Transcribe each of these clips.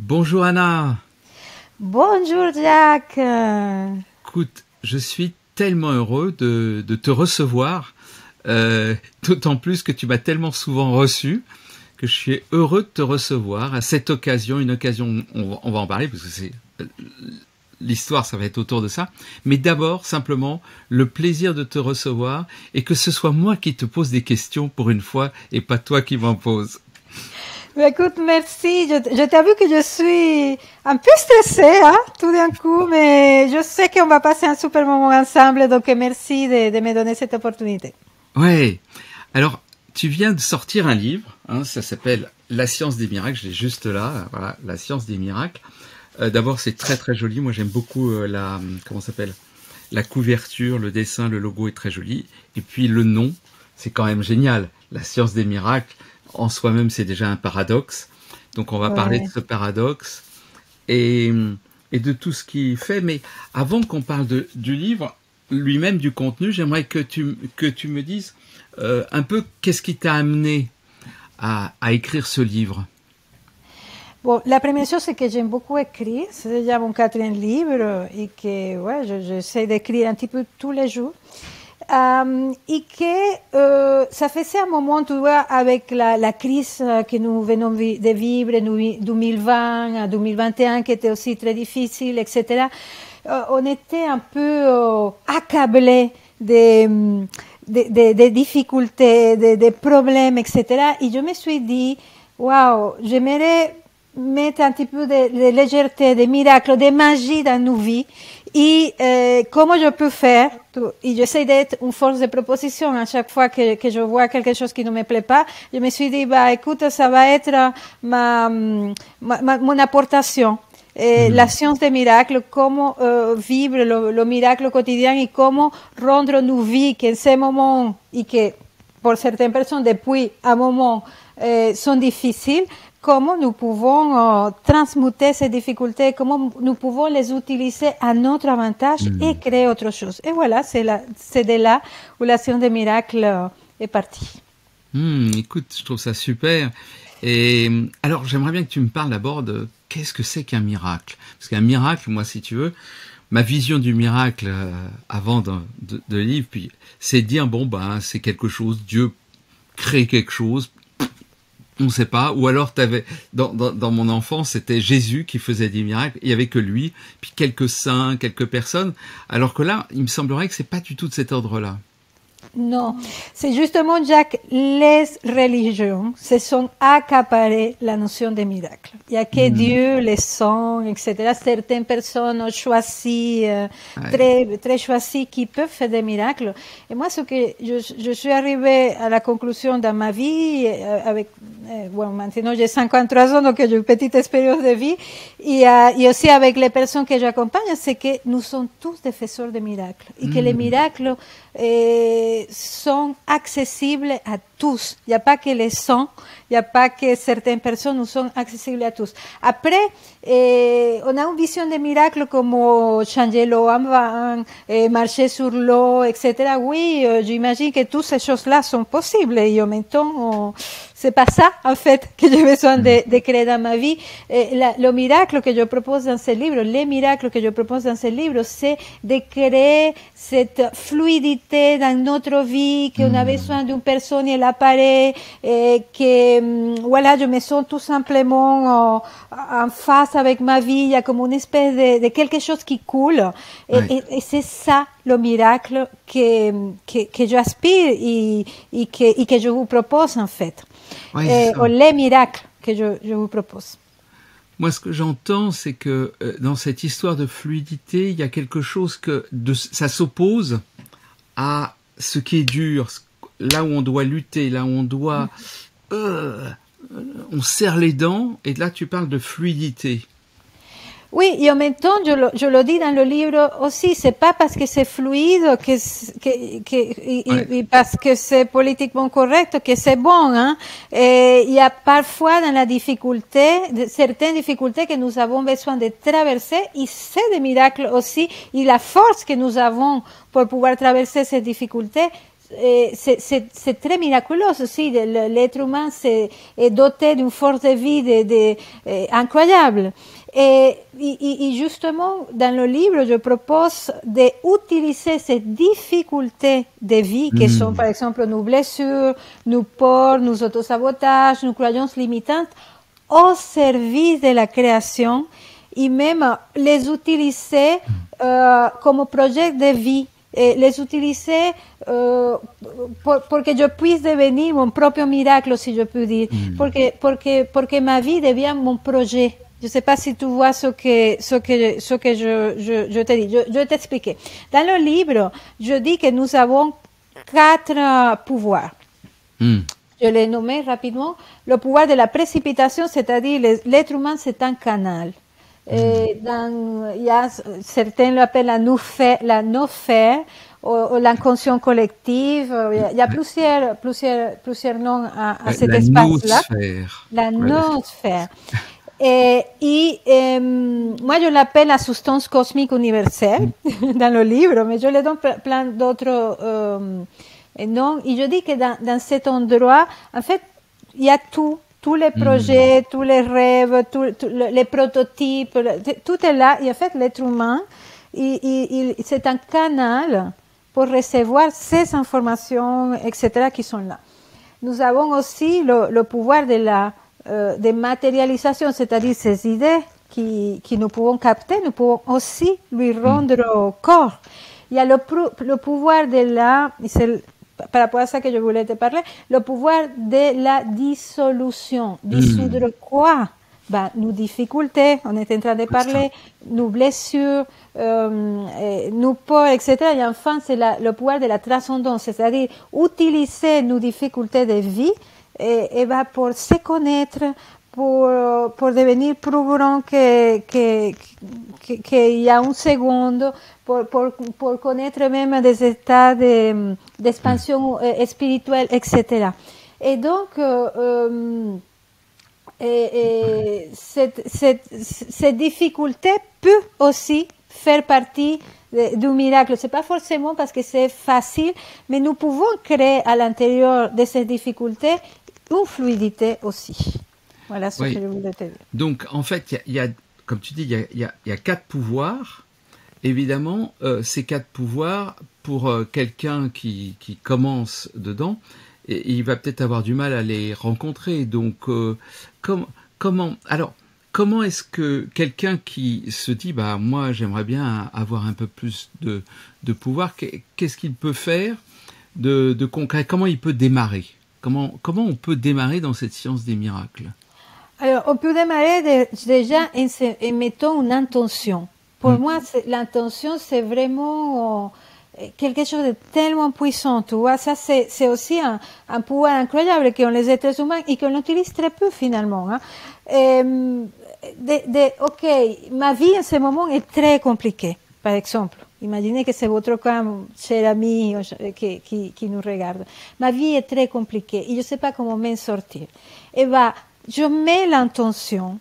Bonjour Anna. Bonjour Jack. Écoute, je suis tellement heureux de te recevoir, d'autant plus que tu m'as tellement souvent reçu que je suis heureux de te recevoir à cette occasion, une occasion, on va en parler parce que c'est l'histoire, ça va être autour de ça, mais d'abord simplement le plaisir de te recevoir et que ce soit moi qui te pose des questions pour une fois et pas toi qui m'en pose. Écoute, merci. Je t'avoue que je suis un peu stressée, hein, tout d'un coup, mais je sais qu'on va passer un super moment ensemble, donc merci de me donner cette opportunité. Ouais. Alors, tu viens de sortir un livre, hein, ça s'appelle La science des miracles, je l'ai juste là, voilà, La science des miracles. D'abord, c'est très très joli, moi j'aime beaucoup comment ça s'appelle, la couverture, le dessin, le logo est très joli, et puis le nom, c'est quand même génial, La science des miracles, en soi-même c'est déjà un paradoxe, donc on va parler de ce paradoxe, et de tout ce qu'il fait, mais avant qu'on parle du livre, lui-même du contenu, j'aimerais que tu me dises un peu qu'est-ce qui t'a amené à écrire ce livre. Bon, la première chose, c'est que j'aime beaucoup écrire. C'est déjà mon quatrième livre et que ouais, j'essaie d'écrire un petit peu tous les jours. Et que ça faisait un moment, tu vois, avec la crise que nous venons de vivre en 2020 à 2021, qui était aussi très difficile, etc. On était un peu accablés des difficultés, des problèmes, etc. Et je me suis dit, waouh, j'aimerais mettre un petit peu de légèreté, de miracle, de magie dans nos vies. Et comment je peux faire? Et j'essaie d'être une force de proposition à chaque fois que je vois quelque chose qui ne me plaît pas. Je me suis dit, bah écoute, ça va être mon apportation. La science des miracles, comment vivre le miracle quotidien et comment rendre nos vies qu'en ce moment, et que pour certaines personnes depuis un moment sont difficiles, comment nous pouvons transmuter ces difficultés, comment nous pouvons les utiliser à notre avantage et créer autre chose. Et voilà, c'est de là où la science des miracles est partie. Écoute, je trouve ça super. Et alors, j'aimerais bien que tu me parles d'abord de qu'est-ce que c'est qu'un miracle. Parce qu'un miracle, moi, si tu veux, ma vision du miracle avant de livre, puis c'est de dire, bon, ben, c'est quelque chose, Dieu crée quelque chose, on ne sait pas, ou alors t'avais dans mon enfance c'était Jésus qui faisait des miracles, il y avait que lui, puis quelques saints, quelques personnes, alors que là il me semblerait que c'est pas du tout de cet ordre-là. Non, c'est justement, Jacques, les religions se sont accaparées la notion de miracle. Il n'y a que Dieu, les saints, etc. Certaines personnes ont choisi, très choisies, qui peuvent faire des miracles. Et moi, ce que je suis arrivée à la conclusion dans ma vie, bon, maintenant j'ai 53 ans, donc j'ai une petite expérience de vie, et aussi avec les personnes que j'accompagne, c'est que nous sommes tous des faiseurs de miracles. Et que les miracles sont accessibles à tous. Il n'y a pas que les saints, il n'y a pas que certaines personnes, nous sont accessibles à tous. Après, on a une vision des miracles comme changer l'eau en vin, marcher sur l'eau, etc. Oui, j'imagine que toutes ces choses-là sont possibles. Et en même temps, c'est pas ça, en fait, que j'ai besoin de créer dans ma vie. Le miracle que je propose dans ce livre, les miracles que je propose dans ce livre, c'est de créer cette fluidité dans notre vie, qu'on a besoin d'une personne et l'appareil, que, voilà, je me sens tout simplement en face avec ma vie, il y a comme une espèce de quelque chose qui coule. Et c'est ça, le miracle que j'aspire et que je vous propose, en fait. Les miracles que je vous propose. Moi, ce que j'entends, c'est que dans cette histoire de fluidité, il y a quelque chose ça s'oppose à ce qui est dur, là où on doit lutter, là où on doit... on serre les dents, et là, tu parles de fluidité. Oui, et en même temps, je le dis dans le livre aussi, c'est pas parce que c'est fluide et parce que c'est politiquement correct que c'est bon, hein. Et il y a parfois dans la difficulté, certaines difficultés que nous avons besoin de traverser, et c'est des miracles aussi, et la force que nous avons pour pouvoir traverser ces difficultés, c'est très miraculeux aussi. L'être humain est doté d'une force de vie incroyable. Et justement, dans le livre, je propose d'utiliser ces difficultés de vie, qui sont par exemple nos blessures, nos peurs, nos autosabotages, nos croyances limitantes, au service de la création, et même les utiliser comme projet de vie. Les utiliser pour que je puisse devenir mon propre miracle, si je peux dire, porque ma vie devient mon projet. Je ne sais pas si tu vois ce que je te dis. Je vais t'expliquer. Dans le livre, je dis que nous avons 4 pouvoirs. Je les nommé rapidement. Le pouvoir de la précipitation, c'est-à-dire l'être humain, c'est un canal. Certains l'appellent la no-faire ou l'inconscient collectif. Il y a plusieurs noms à cet espace-là. La nosphère. Moi, je l'appelle la substance cosmique universelle dans le livre, mais je lui donne plein d'autres noms. Et je dis que dans cet endroit, en fait, il y a tout. Tous les projets, tous les rêves, les prototypes, tout est là. Et en fait, l'être humain, c'est un canal pour recevoir ces informations, etc., qui sont là. Nous avons aussi le pouvoir de matérialisation, c'est-à-dire ces idées qui nous pouvons capter, nous pouvons aussi lui rendre corps. Il y a le pouvoir c'est par rapport à ça que je voulais te parler, le pouvoir de la dissolution. Dissoudre quoi? Nos difficultés, on est en train de parler, nos blessures, nos peurs, etc. Et enfin, c'est le pouvoir de la transcendance, c'est-à-dire utiliser nos difficultés de vie et pour se connaître, pour devenir plus grand qu'il y a une seconde, pour connaître même des états d'expansion spirituelle, etc. Et donc, cette difficulté peut aussi faire partie du miracle. C'est pas forcément parce que c'est facile, mais nous pouvons créer à l'intérieur de ces difficultés une fluidité aussi. Voilà ce que je voulais te dire. Donc, en fait, il y a, comme tu dis, il y a 4 pouvoirs. Évidemment, ces 4 pouvoirs, pour quelqu'un qui commence dedans, et il va peut-être avoir du mal à les rencontrer. Donc, comment est-ce que quelqu'un qui se dit, moi, j'aimerais bien avoir un peu plus de pouvoir, qu'est-ce qu'il peut faire de concret? Comment il peut démarrer? Comment on peut démarrer dans cette science des miracles? Alors, on peut démarrer déjà en mettant une intention. Pour moi, l'intention, c'est vraiment quelque chose de tellement puissant. Tu vois, ça, c'est aussi un pouvoir incroyable qu'ont les êtres humains et qu'on utilise très peu finalement. Ok, ma vie en ce moment est très compliquée, par exemple. Imaginez que c'est votre cas, cher ami qui nous regarde. Ma vie est très compliquée et je ne sais pas comment m'en sortir. Et je mets l'intention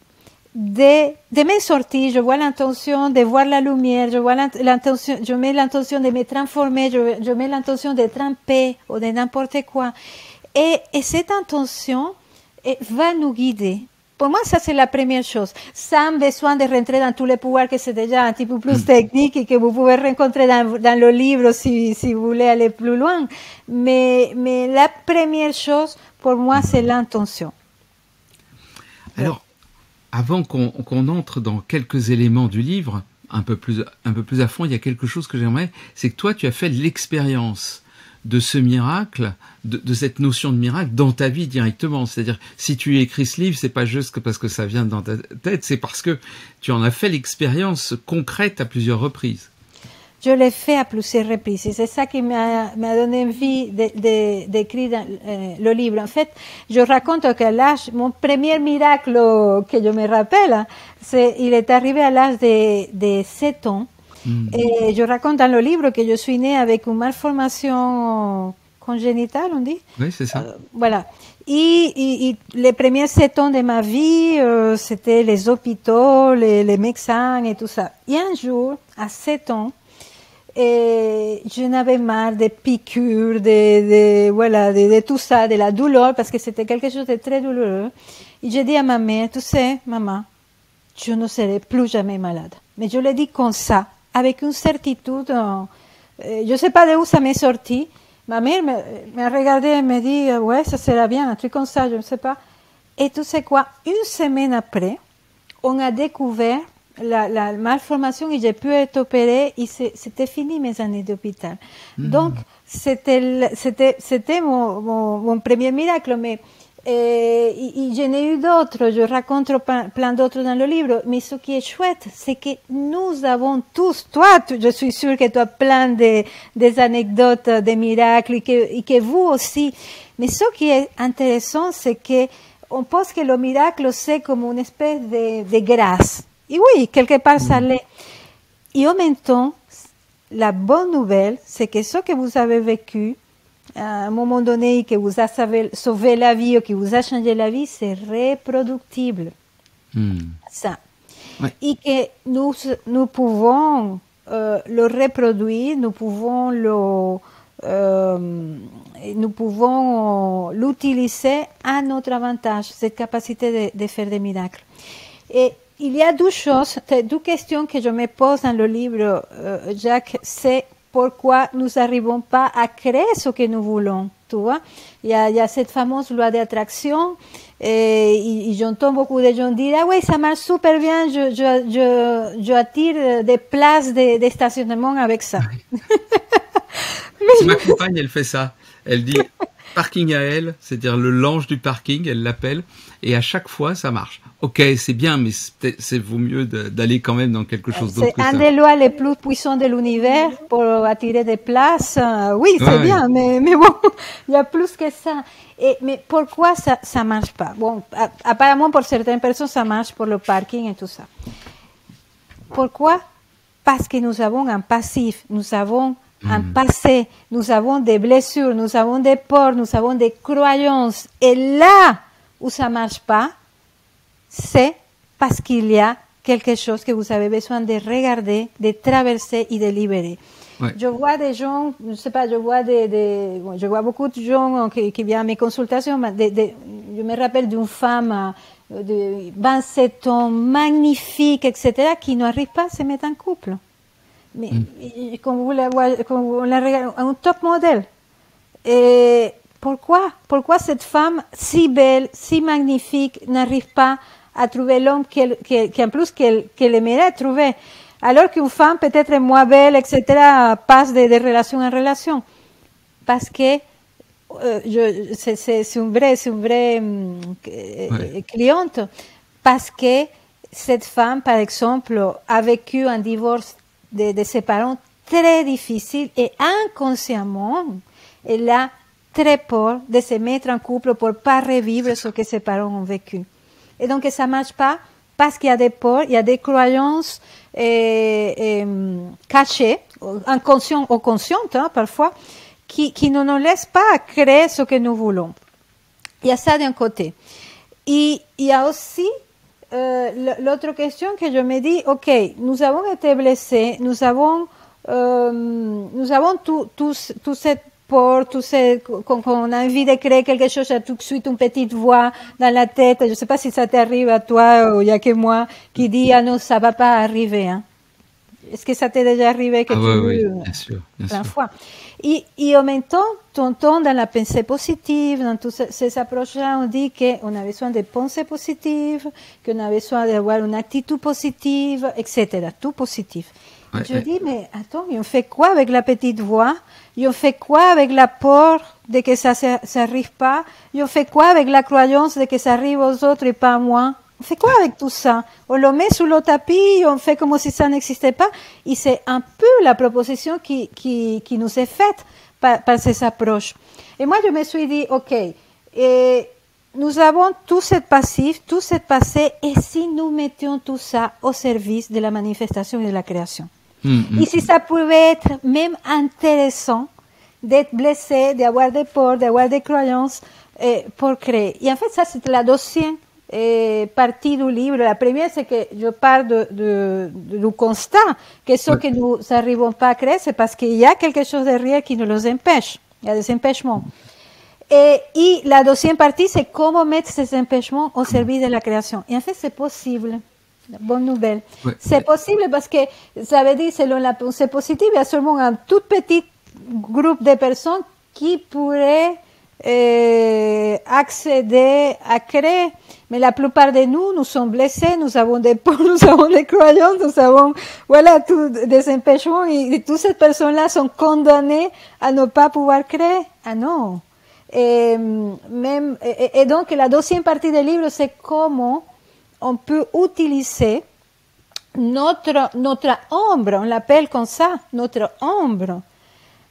de m'en sortir, je vois l'intention de voir la lumière, je mets l'intention de me transformer, je mets l'intention d'être en paix ou de n'importe quoi. Et cette intention va nous guider. Pour moi, ça c'est la première chose, sans besoin de rentrer dans tous les pouvoirs, que c'est déjà un petit peu plus technique et que vous pouvez rencontrer dans le livre si vous voulez aller plus loin. Mais la première chose, pour moi, c'est l'intention. Alors, avant qu'on entre dans quelques éléments du livre, un peu plus à fond, il y a quelque chose que j'aimerais, c'est que toi, tu as fait l'expérience de ce miracle, de cette notion de miracle dans ta vie directement. C'est-à-dire, si tu écris ce livre, c'est pas juste parce que ça vient dans ta tête, c'est parce que tu en as fait l'expérience concrète à plusieurs reprises. Je l'ai fait à plusieurs reprises et c'est ça qui m'a donné envie d'écrire le livre. En fait, je raconte qu'à l'âge, mon premier miracle que je me rappelle, il est arrivé à l'âge de 7 ans. Et je raconte dans le livre que je suis née avec une malformation congénitale, on dit. Oui, c'est ça. Voilà. Et les premiers 7 ans de ma vie, c'était les hôpitaux, les médecins et tout ça. Et un jour, à 7 ans, Et je n'avais marre des piqûres, de tout ça, de la douleur, parce que c'était quelque chose de très douloureux. Et j'ai dit à ma mère, tu sais, maman, je ne serai plus jamais malade. Mais je l'ai dit comme ça, avec une certitude. Je ne sais pas d'où ça m'est sorti. Ma mère m'a regardé et m'a dit, ouais, ça sera bien, un truc comme ça, je ne sais pas. Et tu sais quoi, une semaine après, on a découvert la malformation et j'ai pu être opérée et c'était fini mes années d'hôpital. Donc, c'était mon premier miracle, mais j'en ai eu d'autres, je raconte plein d'autres dans le livre, mais ce qui est chouette, c'est que nous avons tous, toi, je suis sûre que tu as plein des anecdotes, des miracles, et que vous aussi. Mais ce qui est intéressant, c'est que on pense que le miracle, c'est comme une espèce de grâce. Et oui, quelque part, ça l'est. Et en même temps, la bonne nouvelle, c'est que ce que vous avez vécu, à un moment donné, que vous a sauvé la vie ou qui vous a changé la vie, c'est reproductible. Ça. Ouais. Et que nous pouvons le reproduire, nous pouvons l'utiliser à notre avantage, cette capacité de faire des miracles. Et il y a deux questions que je me pose dans le livre, Jacques, c'est pourquoi nous n'arrivons pas à créer ce que nous voulons, tu vois. Il y a cette fameuse loi d'attraction, et j'entends beaucoup de gens dire, ah oui, ça marche super bien, je attire des places de stationnement avec ça. C'est ma compagne, elle fait ça. Elle dit parking à elle, c'est-à-dire le l'ange du parking, elle l'appelle, et à chaque fois, ça marche. Ok, c'est bien, mais c'est vaut mieux d'aller quand même dans quelque chose d'autre que ça. C'est un des lois les plus puissantes de l'univers pour attirer des places. Oui, c'est bien, mais bon, il y a plus que ça. Mais pourquoi ça marche pas? Bon, apparemment pour certaines personnes, ça marche pour le parking et tout ça. Pourquoi? Parce que nous avons un passif, nous avons un passé, nous avons des blessures, nous avons des peurs, nous avons des croyances. Et là où ça marche pas, c'est parce qu'il y a quelque chose que vous avez besoin de regarder, de traverser et de libérer. Ouais. Je vois des gens, je sais pas, je vois beaucoup de gens qui viennent à mes consultations. Je me rappelle d'une femme de 27 ans, magnifique, etc., qui n'arrive pas à se mettre en couple. Mais comme vous la voyez, comme on la regarde, un top modèle. Et pourquoi cette femme si belle, si magnifique, n'arrive pas à trouver l'homme qu'en plus qu'elle aimerait trouver, alors qu'une femme peut-être moins belle, etc., passe de relation en relation, parce que c'est une vraie cliente, parce que cette femme, par exemple, a vécu un divorce de ses parents très difficile et inconsciemment, elle a très peur de se mettre en couple pour pas revivre ce que ses parents ont vécu. Et donc, ça marche pas parce qu'il y a des peurs, il y a des croyances cachées, inconscientes ou conscientes, parfois, qui ne nous laissent pas créer ce que nous voulons. Il y a ça d'un côté. Et il y a aussi l'autre question que je me dis, ok, nous avons été blessés, nous avons tout cette peur, qu'on a envie de créer quelque chose, à tout de suite une petite voix dans la tête. Je ne sais pas si ça t'arrive à toi ou il y a que moi qui dit, ah non, ça va pas arriver, hein. Est-ce que ça t'est déjà arrivé que oui, bien sûr. Plein de fois. Et en même temps, dans la pensée positive, dans toutes ces approches-là, on dit qu'on a besoin de pensées positives, qu'on a besoin d'avoir une attitude positive, etc. Tout positif. Ouais, je dis, mais attends, on fait quoi avec la petite voix? On fait quoi avec la peur de que ça n'arrive pas? On fait quoi avec la croyance de que ça arrive aux autres et pas à moi? On fait quoi avec tout ça? On le met sous le tapis, on fait comme si ça n'existait pas. Et c'est un peu la proposition qui nous est faite par ces approches. Et moi, je me suis dit, ok, nous avons tout ce passif, tout ce passé, et si nous mettions tout ça au service de la manifestation et de la création? Et si ça pouvait être même intéressant d'être blessé, d'avoir des peurs, d'avoir des croyances pour créer. Et en fait, ça, c'était la deuxième parties du livre. La première, c'est que je parle du constat que ce que nous n'arrivons pas à créer, c'est parce qu'il y a quelque chose derrière qui nous les empêche. Il y a des empêchements. Et la deuxième partie, c'est comment mettre ces empêchements au service de la création. Et en fait, c'est possible. Bonne nouvelle. C'est possible parce que ça veut dire, selon la pensée positive, il y a seulement un tout petit groupe de personnes qui pourraient accéder à créer. Mais la plupart de nous sommes blessés, nous avons des peurs, nous avons des croyances, nous avons, voilà, des empêchements et toutes ces personnes-là sont condamnées à ne pas pouvoir créer. Ah non. Et donc, la deuxième partie du livre, c'est comment on peut utiliser notre ombre, on l'appelle comme ça, notre ombre.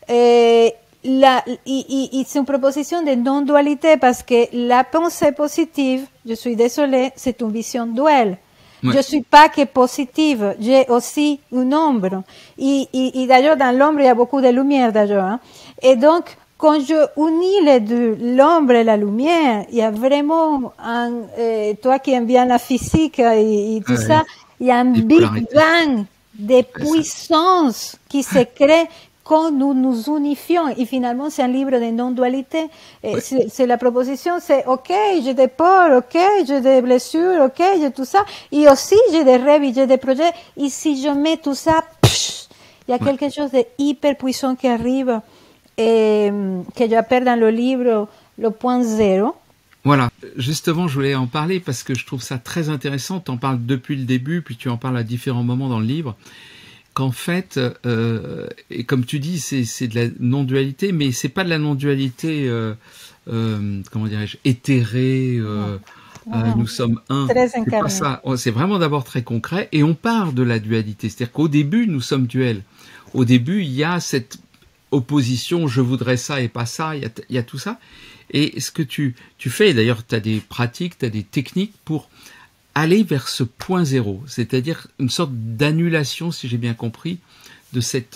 Et c'est une proposition de non-dualité parce que la pensée positive, je suis désolée, c'est une vision duelle. Ouais. Je suis pas que positive, j'ai aussi une ombre. Et d'ailleurs, dans l'ombre, il y a beaucoup de lumière d'ailleurs. Hein. Et donc, quand je unis les deux, l'ombre et la lumière, il y a vraiment toi qui aimes bien la physique et tout ça, il y a un Big Bang de puissance qui se crée quand nous nous unifions. Et finalement, c'est un livre de non-dualité. C'est la proposition, c'est OK, j'ai des peurs, OK, j'ai des blessures, OK, j'ai tout ça. Et aussi, j'ai des rêves, j'ai des projets. Et si je mets tout ça, il y a quelque chose de hyper puissant qui arrive. Et que j'appelle dans le livre le point zéro. Voilà, justement, je voulais en parler parce que je trouve ça très intéressant. Tu en parles depuis le début, puis tu en parles à différents moments dans le livre, qu'en fait, et comme tu dis, c'est de la non-dualité, mais c'est pas de la non-dualité, comment dirais-je, éthérée. Nous sommes un. C'est pas ça. C'est vraiment d'abord très concret, et on part de la dualité. C'est-à-dire qu'au début, nous sommes duels. Au début, il y a cette opposition, je voudrais ça et pas ça, il y a tout ça. Et ce que tu fais, d'ailleurs, tu as des pratiques, tu as des techniques pour aller vers ce point zéro, c'est-à-dire une sorte d'annulation, si j'ai bien compris, de ces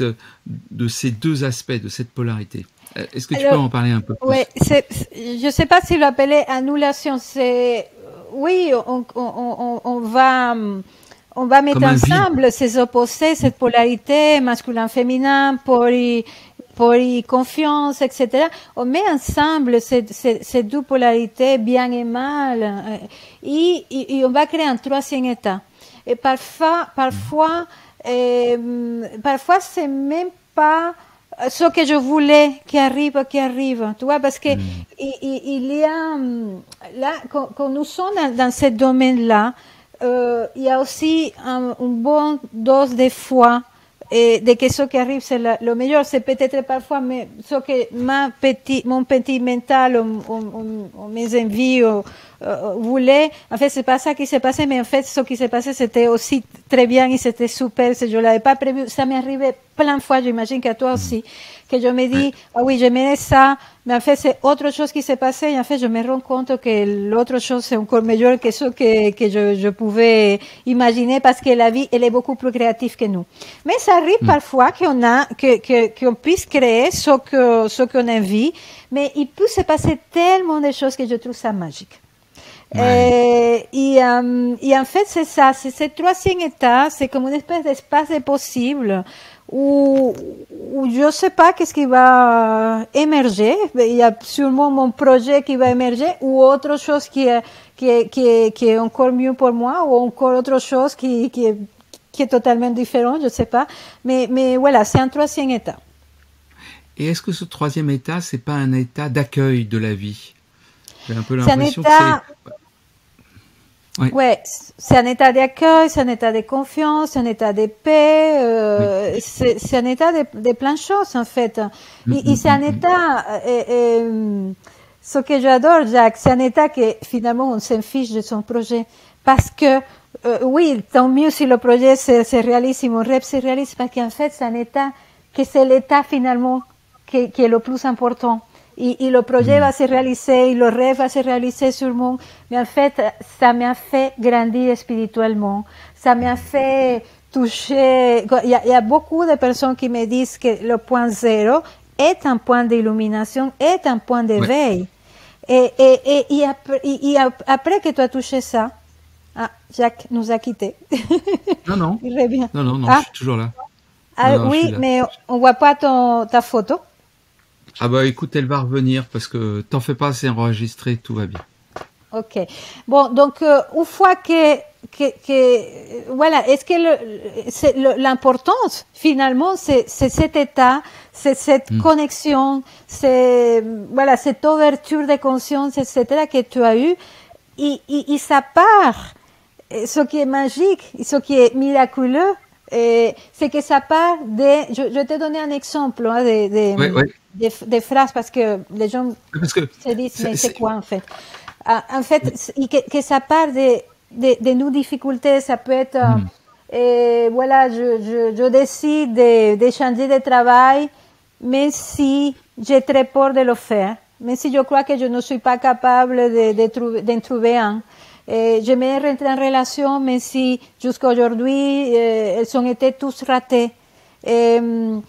deux aspects, de cette polarité. Est-ce que tu peux en parler un peu plus? Oui, je ne sais pas si l'appeler annulation, oui, on va mettre ensemble ces opposés, cette polarité masculin-féminin, confiance, etc. On met ensemble ces deux polarités, bien et mal, et on va créer un troisième état. Et parfois, c'est même pas ce que je voulais qui arrive, tu vois, parce que il y a, là, quand nous sommes dans ce domaine-là, il y a aussi une bonne dose de foi et de que ce qui arrive c'est le meilleur. C'est peut-être parfois mais ce que mon petit mental ou mes envies voulaient. En fait, c'est pas ça qui s'est passé, mais en fait, ce qui s'est passé, c'était aussi très bien et c'était super. Je l'avais pas prévu. Ça m'est arrivé plein de fois, j'imagine qu'à toi aussi, que je me dis, ah oui, j'aimais ça, mais en fait, c'est autre chose qui s'est passé et en fait, je me rends compte que l'autre chose, c'est encore meilleur que ce que je pouvais imaginer parce que la vie, elle est beaucoup plus créative que nous. Mais ça arrive parfois qu'on puisse créer ce qu'on a envie, mais il peut se passer tellement de choses que je trouve ça magique. Et en fait, c'est ça, c'est ce troisième état, c'est comme une espèce d'espace de possible où je sais pas qu'est-ce qui va émerger. Il y a sûrement mon projet qui va émerger ou autre chose qui est encore mieux pour moi ou encore autre chose qui est totalement différent, je sais pas. Mais voilà, c'est un troisième état. Et est-ce que ce troisième état, c'est pas un état d'accueil de la vie? J'ai un peu l'impression que c'est... Ouais, c'est un état d'accueil, c'est un état de confiance, c'est un état de paix, c'est un état de plein de choses en fait. Et c'est un état, ce que j'adore, Jacques, c'est un état que finalement on s'en fiche de son projet. Parce que, oui, tant mieux si le projet se réalise, si mon rêve se réalise, parce qu'en fait c'est un état que c'est l'état finalement qui est le plus important. Et le projet va se réaliser, et le rêve va se réaliser sûrement. Mais en fait, ça m'a fait grandir spirituellement. Ça m'a fait toucher. Il y a beaucoup de personnes qui me disent que le point zéro est un point d'illumination, est un point d'éveil. Après que tu as touché ça, Jacques nous a quittés. Non. Il revient. Non, Ah, je suis toujours là. Non, je oui, suis là. mais on voit pas ta photo. Ah bah écoute, elle va revenir parce que t'en fais pas, c'est enregistré, tout va bien. Ok. Bon, donc une fois que voilà, est-ce que l'importance finalement, c'est cet état, c'est cette connexion, c'est voilà, cette ouverture de conscience, etc. que tu as eu, et ça part. Ce qui est magique, ce qui est miraculeux, c'est que ça part je te donner un exemple hein, des phrases parce que les gens se disent mais c'est quoi en fait? En fait, que ça part de nos difficultés, ça peut être voilà, je décide de changer de travail, même si j'ai très peur de le faire, même si je crois que je ne suis pas capable d'en trouver un. J'aimerais rentrer en relation, mais si jusqu'à aujourd'hui, elles ont été tous ratées. Je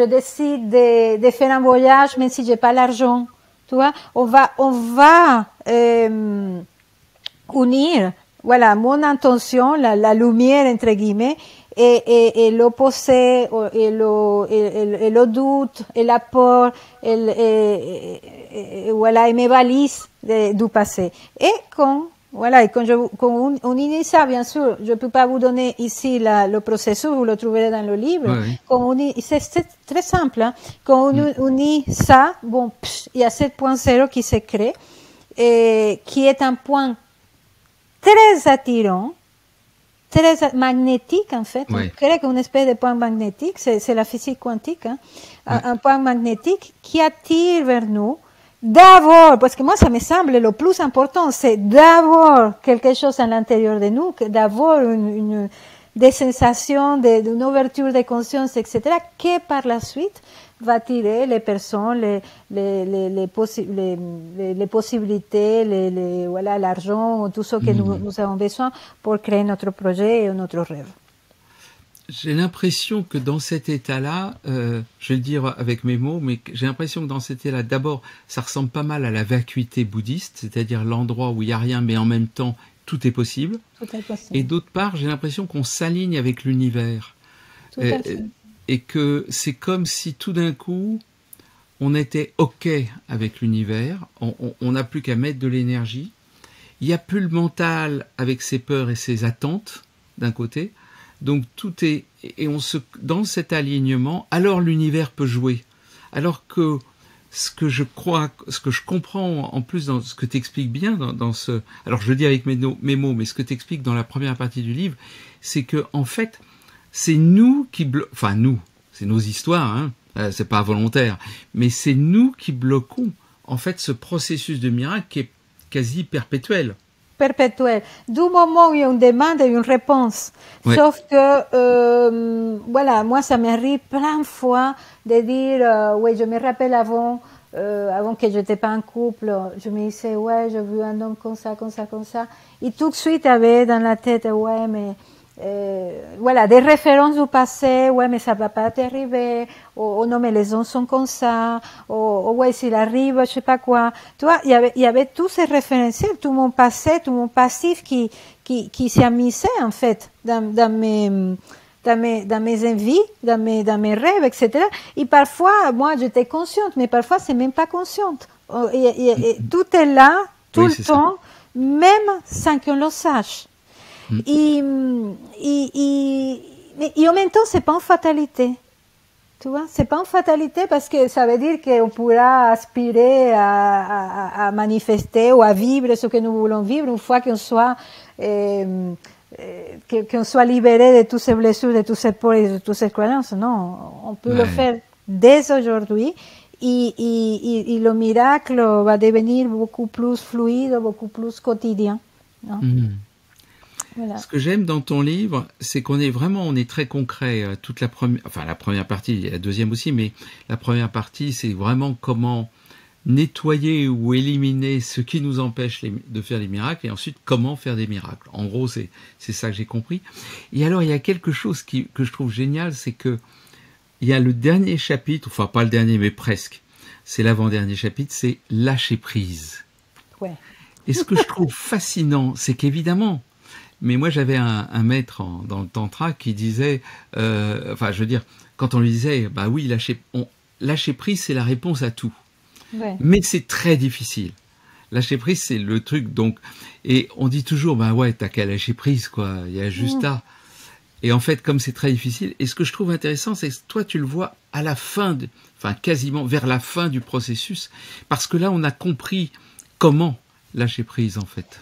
décide de faire un voyage, même si j'ai pas l'argent. Tu vois, on va unir, voilà, mon intention, la lumière entre guillemets, et l'opposé, et le doute, et la peur, voilà, et mes valises du passé. Et quand quand on initie ça, bien sûr, je peux pas vous donner ici le processus, vous le trouverez dans le livre. Ouais. C'est très simple, hein. Quand on unit ça, bon, il y a 7.0 qui se crée, et qui est un point très attirant, très magnétique en fait. Ouais. On crée qu'une espèce de point magnétique, c'est la physique quantique, hein. Un point magnétique qui attire vers nous. D'abord, parce que moi ça me semble le plus important, c'est d'abord quelque chose à l'intérieur de nous, d'abord des sensations, d'une ouverture de conscience, etc., qui par la suite va tirer les personnes, les possibilités, voilà, l'argent, tout ce que nous avons besoin pour créer notre projet et notre rêve. J'ai l'impression que dans cet état-là, je vais le dire avec mes mots, mais j'ai l'impression que dans cet état-là, d'abord, ça ressemble pas mal à la vacuité bouddhiste, c'est-à-dire l'endroit où il n'y a rien, mais en même temps, tout est possible. Tout est possible. Et d'autre part, j'ai l'impression qu'on s'aligne avec l'univers. Tout à fait. Et que c'est comme si tout d'un coup, on était OK avec l'univers, on n'a plus qu'à mettre de l'énergie. Il n'y a plus le mental avec ses peurs et ses attentes, d'un côté. Donc tout est, et dans cet alignement, alors l'univers peut jouer. Alors que ce que je comprends en plus dans ce que tu expliques bien dans ce, alors je le dis avec mes mots, mais ce que tu expliques dans la première partie du livre, c'est que en fait, c'est nous qui enfin nous, c'est nos histoires, hein, c'est pas volontaire, mais c'est nous qui bloquons en fait ce processus de miracle qui est quasi perpétuel. Perpétuel. Du moment où il y a une demande et une réponse. Ouais. Sauf que, voilà, moi, ça m'arrive plein de fois de dire, ouais, je me rappelle avant que j'étais pas en couple, je me disais, ouais, j'ai vu un homme comme ça, comme ça, comme ça. Et tout de suite, avait dans la tête, ouais, mais, voilà, des références du passé, ouais, mais ça va pas t'arriver, ou non, mais les hommes sont comme ça, ou ouais, s'il arrive, je sais pas quoi. Tu vois, il y avait tous ces référentiels, tout mon passé, tout mon passif qui s'amusait, en fait, dans mes envies, dans mes rêves, etc. Et parfois, moi, j'étais consciente, mais parfois, c'est même pas consciente. Et tout est là, tout le temps, même sans qu'on le sache. Et en même temps, c'est pas une fatalité. Tu vois, c'est pas une fatalité parce que ça veut dire qu'on pourra aspirer à manifester ou à vivre ce que nous voulons vivre une fois qu'on soit libéré de toutes ces blessures, de tous ces peurs et de toutes ces croyances. Non, on peut le faire dès aujourd'hui et le miracle va devenir beaucoup plus fluide, beaucoup plus quotidien. Non? Voilà. Ce que j'aime dans ton livre, c'est on est très concret. Toute la première partie, la deuxième aussi, mais la première partie, c'est vraiment comment nettoyer ou éliminer ce qui nous empêche de faire des miracles, et ensuite comment faire des miracles. En gros, c'est ça que j'ai compris. Et alors, il y a quelque chose que je trouve génial, c'est que il y a le dernier chapitre, enfin pas le dernier, mais presque, c'est l'avant-dernier chapitre, c'est lâcher prise. Ouais. Et ce que je trouve fascinant, c'est qu'évidemment, mais moi j'avais un maître dans le tantra qui disait, enfin je veux dire, quand on lui disait, bah oui, lâcher prise, c'est la réponse à tout. Ouais. Mais c'est très difficile. Lâcher prise, c'est le truc, donc, et on dit toujours, bah ouais, t'as qu'à lâcher prise, quoi, il y a juste à. Et en fait, comme c'est très difficile, et ce que je trouve intéressant, c'est que toi, tu le vois à la fin, enfin quasiment vers la fin du processus, parce que là, on a compris comment lâcher prise, en fait.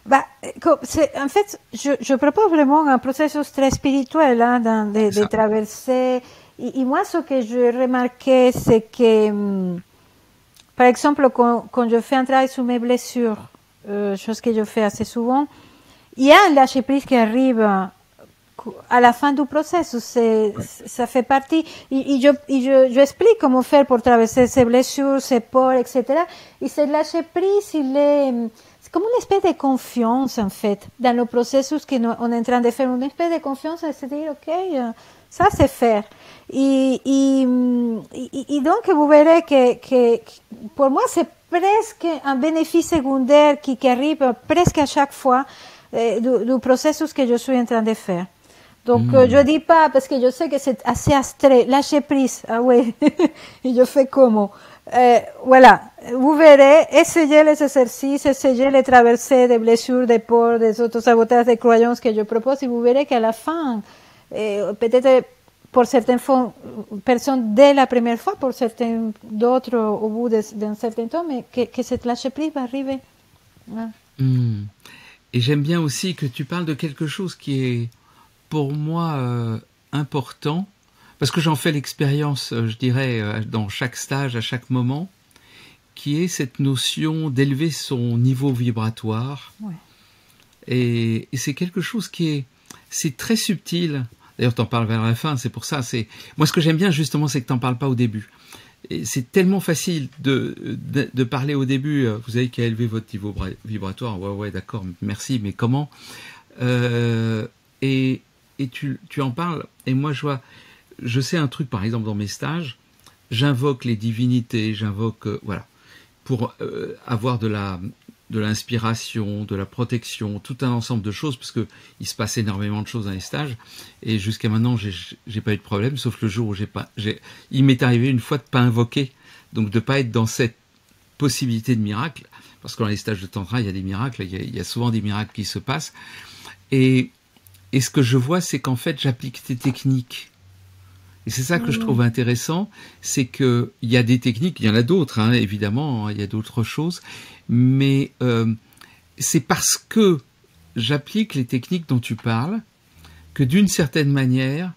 Bah, en fait, je propose vraiment un processus très spirituel hein, de traverser. Et moi, ce que j'ai remarqué, c'est que, par exemple, quand je fais un travail sur mes blessures, chose que je fais assez souvent, il y a un lâcher-prise qui arrive à la fin du processus. Ça fait partie. Et j'explique comment faire pour traverser ces blessures, ces peurs, etc. Et ce lâcher-prise, c'est comme une espèce de confiance, en fait, dans le processus qu'on est en train de faire. Une espèce de confiance à se dire, OK, ça c'est faire. Et donc, vous verrez que pour moi, c'est presque un bénéfice secondaire qui arrive presque à chaque fois du processus que je suis en train de faire. Donc, je dis pas, parce que je sais que c'est assez abstrait, lâcher prise, ah oui, et je fais comment? Voilà, vous verrez, essayez les exercices, essayez les traversées des blessures, des peurs, des autosabotages, des croyances que je propose, et vous verrez qu'à la fin, peut-être pour certaines personnes dès la première fois, pour certaines d'autres au bout d'un certain temps, mais que cette lâcher prise va arriver. Ouais. Et j'aime bien aussi que tu parles de quelque chose qui est pour moi important, parce que j'en fais l'expérience, je dirais, dans chaque stage, à chaque moment, qui est cette notion d'élever son niveau vibratoire. Ouais. Et c'est quelque chose c'est très subtil. D'ailleurs, t'en parles vers la fin, c'est pour ça. Moi, ce que j'aime bien, justement, c'est que t'en parles pas au début. Et c'est tellement facile de parler au début. Vous avez qu'à élever votre niveau vibratoire. Ouais, d'accord, merci, mais comment? Et tu en parles. Et moi, je sais un truc, par exemple, dans mes stages, j'invoque les divinités, voilà, pour avoir de l'inspiration, de la protection, tout un ensemble de choses, parce que il se passe énormément de choses dans les stages, et jusqu'à maintenant, j'ai pas eu de problème, sauf le jour où il m'est arrivé une fois de pas invoquer, donc de pas être dans cette possibilité de miracle, parce que dans les stages de tantra, il y a des miracles, il y a souvent des miracles qui se passent, et ce que je vois, c'est qu'en fait, j'applique des techniques. Et c'est ça que je trouve intéressant, c'est que il y a des techniques, il y en a d'autres, hein, évidemment, il y a d'autres choses, mais c'est parce que j'applique les techniques dont tu parles que d'une certaine manière,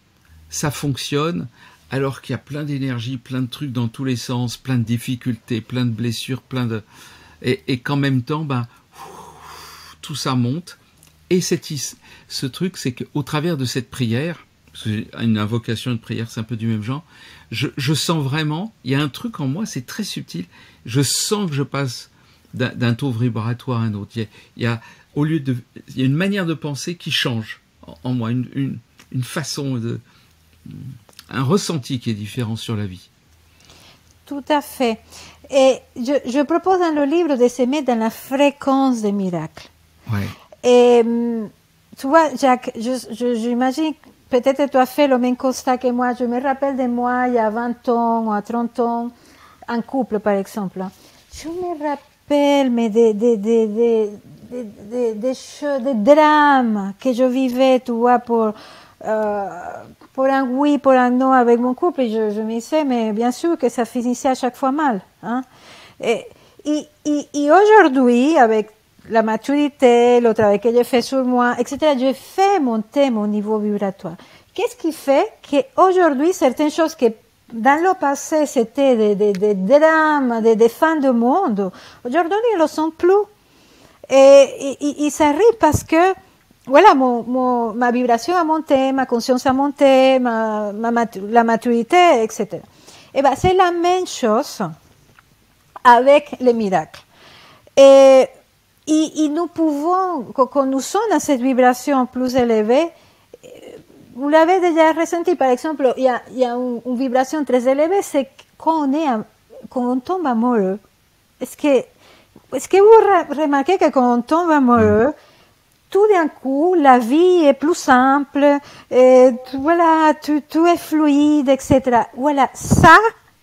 ça fonctionne, alors qu'il y a plein d'énergie, plein de trucs dans tous les sens, plein de difficultés, plein de blessures, et qu'en même temps, tout ça monte. Et ce truc, c'est qu'au travers de cette prière, une invocation, une prière, c'est un peu du même genre, je sens vraiment, il y a un truc en moi, c'est très subtil, je sens que je passe d'un taux vibratoire à un autre. Il y a une manière de penser qui change en moi, une façon un ressenti qui est différent sur la vie. Tout à fait. Et je propose dans le livre de se mettre dans la fréquence des miracles. Ouais. Et tu vois, Jacques, j'imagine, peut-être tu as fait le même constat que moi. Je me rappelle de moi il y a 20 ans ou à 30 ans, en couple par exemple. Je me rappelle mais des drames que je vivais, tu vois, pour un oui, pour un non avec mon couple. Et je me disais, mais bien sûr que ça finissait à chaque fois mal. Hein? Et aujourd'hui, avec la maturité, le travail que j'ai fait sur moi, etc., je fais monter mon niveau vibratoire. Qu'est-ce qui fait qu'aujourd'hui, certaines choses que dans le passé, c'était des drames, des fins de monde, aujourd'hui, ils ne le sont plus. Et ça arrive parce que, voilà, ma vibration a monté, ma conscience a monté, la maturité, etc. Et ben, c'est la même chose avec les miracles. Et nous pouvons, quand nous sommes dans cette vibration plus élevée, vous l'avez déjà ressenti, par exemple, il y a une vibration très élevée, c'est quand on est quand on tombe amoureux, est-ce que vous remarquez que quand on tombe amoureux, tout d'un coup, la vie est plus simple, et voilà, tout est fluide, etc. Voilà, ça,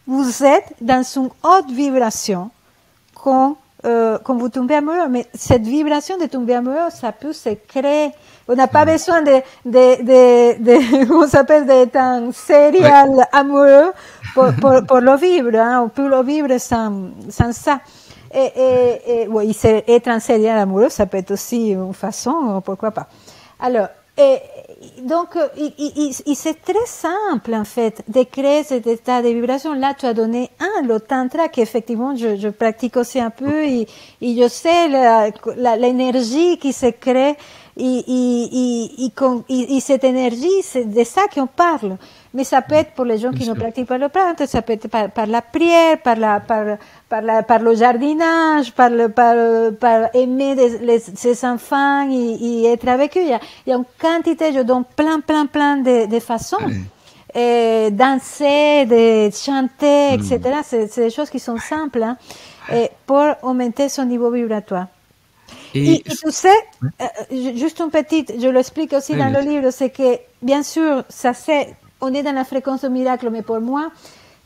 vous êtes dans une haute vibration quand vous tombez amoureux. Mais cette vibration de tomber amoureux, ça peut se créer. On n'a pas besoin comment ça s'appelle, d'être un serial amoureux pour le vivre, hein. On peut le vivre sans ça. Oui, être un serial amoureux, ça peut être aussi une façon, pourquoi pas. Alors, donc, c'est très simple, en fait, de créer cet état de vibration. Là, tu as donné le tantra, qu'effectivement, je pratique aussi un peu, et je sais l'énergie qui se crée, et cette énergie, c'est de ça qu'on parle. Mais ça peut être pour les gens qui ne pratiquent pas le tantra, ça peut être par la prière, par le jardinage, par aimer ses enfants et être avec eux. Il y a une quantité, je donne plein de façons. Danser, de chanter, etc. C'est des choses qui sont simples, hein, pour augmenter son niveau vibratoire. Et tu sais, juste une petite, je l'explique aussi dans le livre, c'est que, bien sûr, on est dans la fréquence du miracle, mais pour moi,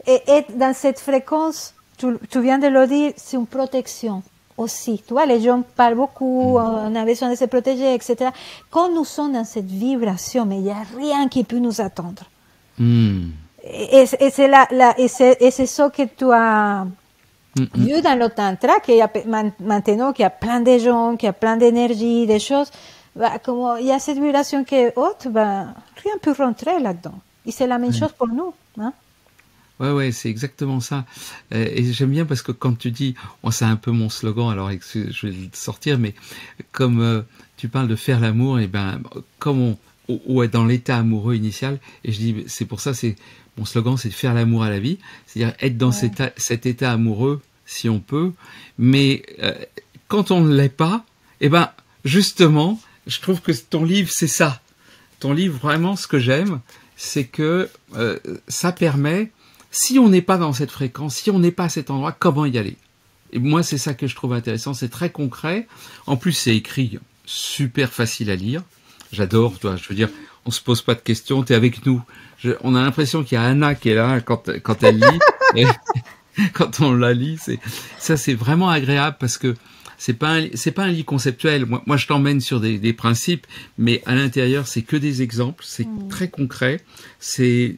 être dans cette fréquence, tu viens de le dire, c'est une protection aussi. Tu vois, les gens parlent beaucoup, on a besoin de se protéger, etc. Quand nous sommes dans cette vibration, mais il n'y a rien qui peut nous attendre. Et c'est ça que tu as vu dans le tantra, maintenant qu'il y a plein de gens, qu'il y a plein d'énergie, des choses, comme il y a cette vibration qui est haute, rien ne peut rentrer là-dedans. Et c'est la même chose pour nous, hein. Ouais, c'est exactement ça. Et j'aime bien parce que quand tu dis, c'est un peu mon slogan, alors je vais le sortir, mais comme tu parles de faire l'amour, et comme ou être dans l'état amoureux initial, et je dis, c'est pour ça, mon slogan, c'est de faire l'amour à la vie, c'est-à-dire être dans cet état amoureux, si on peut, mais quand on ne l'est pas, justement, je trouve que ton livre, c'est ça. Ton livre, vraiment, ce que j'aime, c'est que ça permet, si on n'est pas dans cette fréquence, si on n'est pas à cet endroit, comment y aller? Et moi, c'est ça que je trouve intéressant, c'est très concret. En plus, c'est écrit super facile à lire. J'adore, toi, je veux dire, on se pose pas de questions, t'es avec nous. On a l'impression qu'il y a Anna qui est là quand elle lit. Et quand on la lit, c'est vraiment agréable parce que c'est pas un livre conceptuel. Moi, je t'emmène sur des principes, mais à l'intérieur, c'est que des exemples, c'est très concret. C'est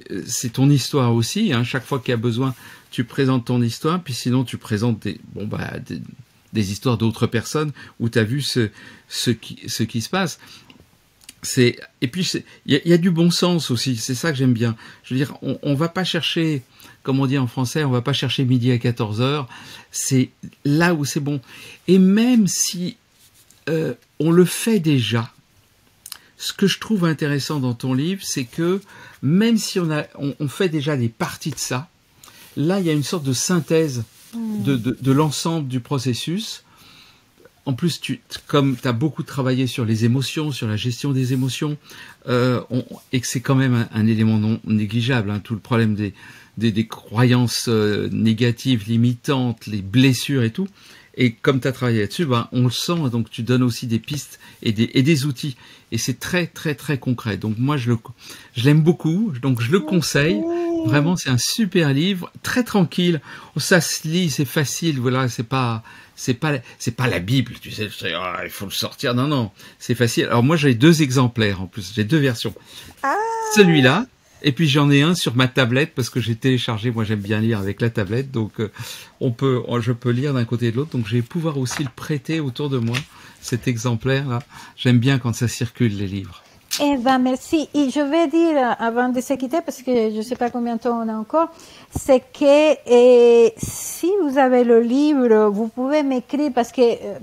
ton histoire aussi, hein. Chaque fois qu'il y a besoin, tu présentes ton histoire, puis sinon tu présentes des histoires d'autres personnes où tu as vu ce qui se passe. Et puis il y a du bon sens aussi, c'est ça que j'aime bien. Je veux dire, on va pas chercher, comme on dit en français, on va pas chercher midi à 14h, c'est là où c'est bon. Et même si on le fait déjà, ce que je trouve intéressant dans ton livre, c'est que même si on fait déjà des parties de ça, là il y a une sorte de synthèse de l'ensemble du processus. En plus, comme tu as beaucoup travaillé sur les émotions, sur la gestion des émotions, et que c'est quand même un élément non négligeable, hein, tout le problème des croyances négatives, limitantes, les blessures et tout. Et comme tu as travaillé là-dessus, on le sent, donc tu donnes aussi des pistes et des outils. Et c'est très, très, très concret. Donc moi, je l'aime beaucoup, donc je le conseille. Vraiment, c'est un super livre, très tranquille. Ça se lit, c'est facile, voilà, c'est pas la Bible, tu sais, il faut le sortir. Non, c'est facile. Alors moi, j'ai 2 exemplaires en plus, j'ai 2 versions. Celui-là, et puis j'en ai un sur ma tablette parce que j'ai téléchargé. Moi, j'aime bien lire avec la tablette, donc je peux lire d'un côté et de l'autre. Donc, je vais pouvoir aussi le prêter autour de moi, cet exemplaire-là. J'aime bien quand ça circule les livres. Merci. Et je vais dire, avant de se quitter, parce que je ne sais pas combien de temps on a encore, c'est que si vous avez le livre, vous pouvez m'écrire, parce que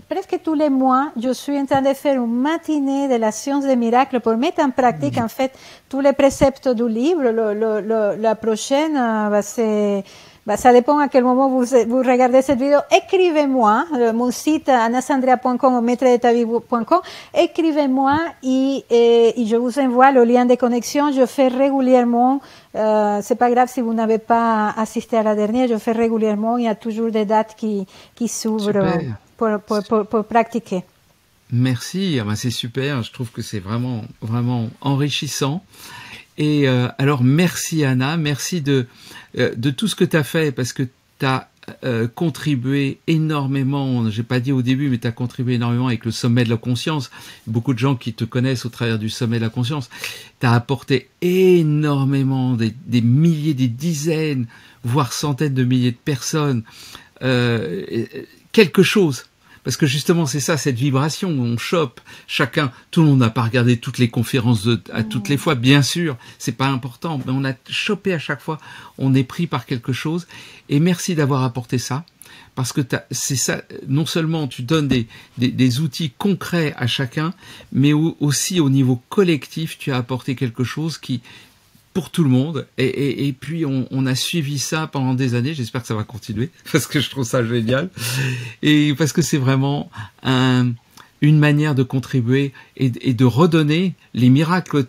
presque tous les mois, je suis en train de faire une matinée de la science des miracles pour mettre en pratique, en fait, tous les préceptes du livre. La prochaine va se bah, ça dépend à quel moment vous regardez cette vidéo. Écrivez-moi, mon site anasandria.com ou maîtredetavie.com. Écrivez-moi et je vous envoie le lien de connexion. Je fais régulièrement, c'est pas grave si vous n'avez pas assisté à la dernière, je fais régulièrement. Il y a toujours des dates qui s'ouvrent pour pratiquer. Merci, ah ben c'est super, je trouve que c'est vraiment, vraiment enrichissant. Et alors merci Anna, merci de tout ce que tu as fait, parce que tu as contribué énormément, j'ai pas dit au début, mais tu as contribué énormément avec le sommet de la conscience. Beaucoup de gens qui te connaissent au travers du sommet de la conscience. Tu as apporté énormément, des milliers, des dizaines, voire centaines de milliers de personnes, quelque chose. Parce que justement, c'est ça, cette vibration où on chope chacun. Tout le monde n'a pas regardé toutes les conférences à toutes les fois, bien sûr, c'est pas important, mais on a chopé à chaque fois. On est pris par quelque chose. Et merci d'avoir apporté ça, parce que c'est ça. Non seulement tu donnes des outils concrets à chacun, mais aussi au niveau collectif, tu as apporté quelque chose pour tout le monde, et puis on a suivi ça pendant des années. J'espère que ça va continuer, parce que je trouve ça génial, et parce que c'est vraiment une manière de contribuer et de redonner les miracles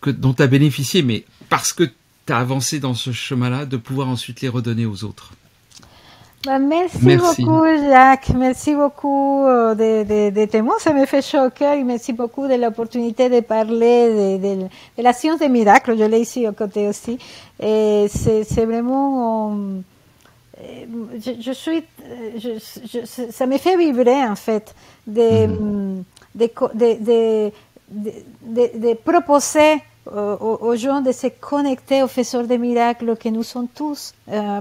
dont tu as bénéficié, mais parce que tu as avancé dans ce chemin-là, de pouvoir ensuite les redonner aux autres. Bah, merci beaucoup, Jacques. Merci beaucoup de tes mots. Ça me fait chaud au cœur. Merci beaucoup de l'opportunité de parler de la science des miracles. Je l'ai ici au côté aussi. Et c'est vraiment... ça me fait vibrer, en fait, de proposer aux gens de se connecter aux faiseurs de miracles que nous sommes tous,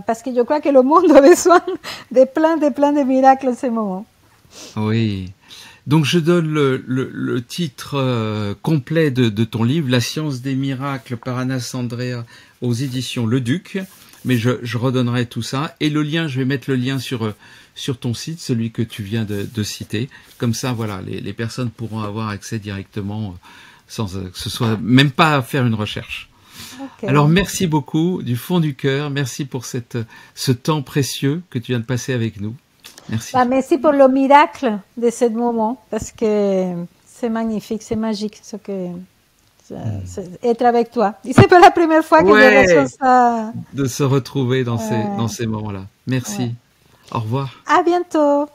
parce que je crois que le monde a besoin de plein de miracles en ce moment. Oui. Donc je donne le titre complet de ton livre, La science des miracles par Anasandria aux éditions Le Duc, mais je redonnerai tout ça, et le lien, je vais mettre le lien sur ton site, celui que tu viens de citer. Comme ça, voilà, les personnes pourront avoir accès directement, sans que ce soit même pas à faire une recherche. Okay. Alors merci beaucoup du fond du cœur, merci pour ce temps précieux que tu viens de passer avec nous. Merci. Bah, merci pour le miracle de ce moment, parce que c'est magnifique, c'est magique ce que être avec toi. Et c'est pas la première fois que je reçois ça. De se retrouver dans ces moments-là. Merci. Au revoir. À bientôt.